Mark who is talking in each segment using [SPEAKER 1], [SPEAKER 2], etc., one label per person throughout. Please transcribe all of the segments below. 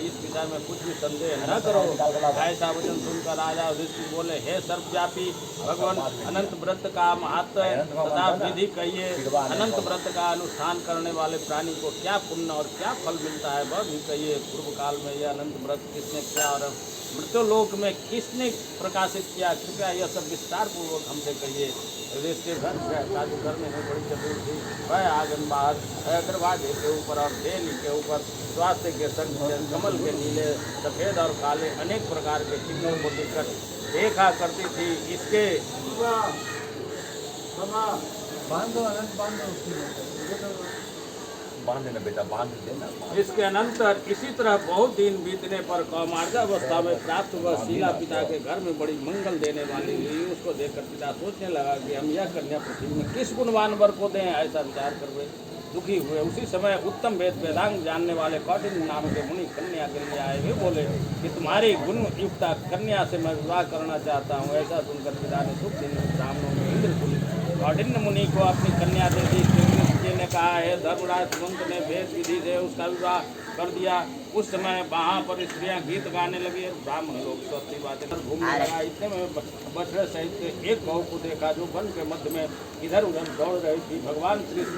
[SPEAKER 1] इस विषय में कुछ भी संदेह न करो। ऐसा वचन सुनकर राजा युधिष्ठिर बोले, हे सर्वव्यापी भगवान, अनंत व्रत का महत्व तथा विधि कहिए। अनंत व्रत का अनुष्ठान करने वाले प्राणी को क्या पुण्य और क्या फल मिलता है वह भी कहिए। पूर्व काल में यह अनंत व्रत किसने किया और मृत्युलोक में किसने प्रकाशित किया, कृपया यह सब विस्तार पूर्वक हमसे कहिए। युधिष्ठिर घर में बड़ी चतुर थी। वह आंगन बाहर दरवाजे के ऊपर और बेली के ऊपर स्वास्थ्य के संग कमल के नीले, सफेद और काले अनेक प्रकार के चिन्हों को देखा करती थी। इसके
[SPEAKER 2] बांध देना बेटा, बांध देना।
[SPEAKER 1] इसके अनंतर इसी तरह बहुत दिन बीतने पर कौमार्गावस्था में प्राप्त हुआ शीला पिता के घर में बड़ी मंगल देने वाली हुई। उसको देखकर पिता सोचने लगा कि हम यह कन्या पृथ्वी में किस गुणवान वर को दें। ऐसा विचार कर वे दुखी हुए। उसी समय उत्तम वेद वेदांग जानने वाले कौटिल्य नाम के मुनि कन्या के लिए आए। वे बोले कि तुम्हारी गुण युक्त कन्या से मैं विवाह करना चाहता हूँ। ऐसा सुनकर पिता ने शुभ दिन ब्राह्मणों में इंद्र कौटिल्य मुनि को अपनी कन्या दे दी। जी ने कहा है, धर्मराज तुरंत ने भेद विधि से उसका विवाह कर दिया। उस समय वहाँ पर स्त्रियाँ गीत गाने लगी। ब्राह्मण लोग सस्ती बातें घूमने लगा। इतने में बछड़े सहित एक गौ को देखा जो वन के मध्य में इधर उधर दौड़ रही थी। भगवान कृष्ण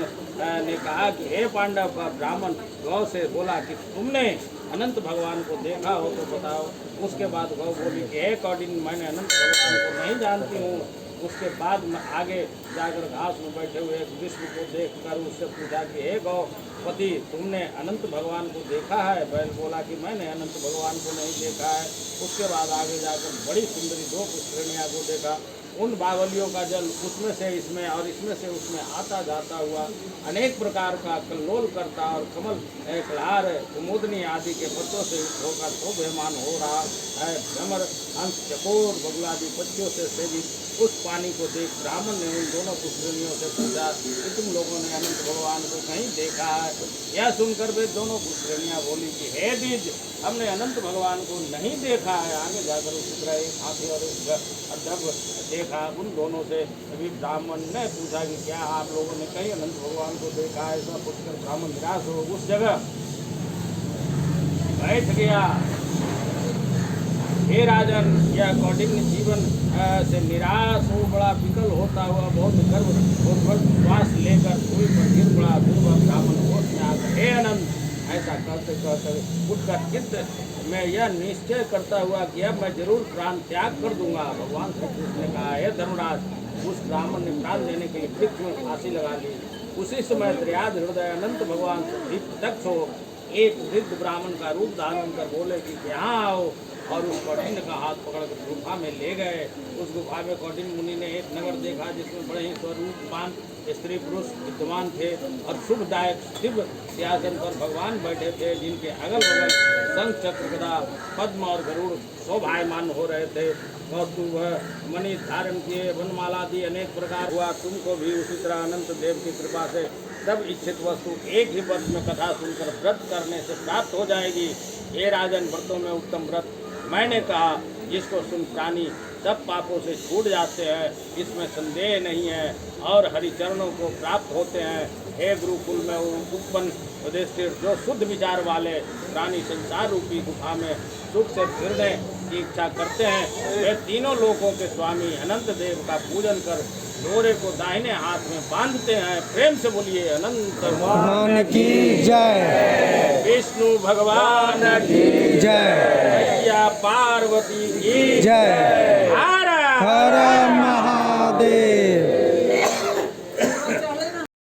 [SPEAKER 1] ने कहा कि हे पांडव, ब्राह्मण गौ से बोला कि तुमने अनंत भगवान को देखा हो तो बताओ। उसके बाद गौ बोली कि हे कौटिल्य, मैंने अनंत भगवान को नहीं जानती हूँ। उसके बाद में आगे जाकर घास में बैठे हुए एक विष्णु को देखकर उससे पूछा कि हे गौपति, तुमने अनंत भगवान को देखा है? बैल बोला कि मैंने अनंत भगवान को नहीं देखा है। उसके बाद आगे जाकर बड़ी सुंदरी दो पुष्करिणियाँ को देखा। उन बावलियों का जल उसमें से इसमें और इसमें से उसमें आता जाता हुआ अनेक प्रकार का कल्लोल करता और कमल कलार कुमुदनी आदि के पत्तों से होकर शोभमान हो रहा है। भ्रमर, हंस, चकोर, बगुलादि पक्षियों से सेवित उस पानी को देख ब्राह्मण ने उन दोनों पुष्करिणियों से पूछा कि तुम लोगों ने अनंत भगवान को कहीं देखा है? यह सुनकर वे दोनों पुष्करिणियाँ बोली कि हे द्विज, हमने अनंत भगवान को नहीं देखा है। आगे जाकर उसी तरह एक हाथी और एक डब देखा। उन दोनों से अभी ब्राह्मण ने पूछा कि क्या आप लोगों ने कहीं अनंत भगवान को देखा है? ऐसा पूछकर ब्राह्मण निराश हो उस जगह बैठ गया। हे राजन, यह कौटिल्य जीवन से निराश हो बड़ा विकल होता हुआ बहुत गर्व श्वास लेकर भूमि पर गिर पड़ा। फिर ब्राह्मण होश में आकर हे अनंत, ऐसा कहते कहते उठकर चित्त में यह निश्चय करता हुआ कि अब मैं जरूर प्राण त्याग कर दूंगा। भगवान श्री कृष्ण ने कहा, हे धर्मराज, उस ब्राह्मण ने प्राण देने के लिए वृक्ष में फांसी लगा ली। उसी समय दयाद हृदय अनंत भगवान से दक्ष हो एक वृद्ध ब्राह्मण का रूप धारण कर बोले कि यहाँ आओ, और उस कौटिल्य का हाथ पकड़कर गुफा में ले गए। उस गुफा में कौटिल्य मुनि ने एक नगर देखा जिसमें बड़े ही स्वरूपवान स्त्री पुरुष विद्यमान थे और शुभदायक दिव्य सिंहासन पर भगवान बैठे थे, जिनके अगल बगल शंख, चक्र, गदा, पद्म और गरुड़ शोभायमान हो रहे थे। वह मणि धारण किए, वनमाला आदि अनेक प्रकार हुआ। तुमको भी उसी तरह अनंत देव की कृपा से सब इच्छित वस्तु एक ही वर्ष में कथा सुनकर व्रत करने से प्राप्त हो जाएगी। हे राजन, व्रतों में उत्तम व्रत मैंने कहा, जिसको सुन प्राणी सब पापों से छूट जाते हैं, इसमें संदेह नहीं है, और हरिचरणों को प्राप्त होते हैं। हे गुरुकुल में उत्पन्न युधिष्ठिर, जो शुद्ध विचार वाले प्राणी संसार रूपी गुफा में सुख से फिरने की इच्छा करते हैं, वे तीनों लोकों के स्वामी अनंत देव का पूजन कर डोरे को दाहिने हाथ में बांधते हैं। प्रेम से बोलिए अनंत
[SPEAKER 3] भगवान की जय,
[SPEAKER 1] विष्णु भगवान की
[SPEAKER 3] जय,
[SPEAKER 1] मैया पार्वती की
[SPEAKER 3] जय।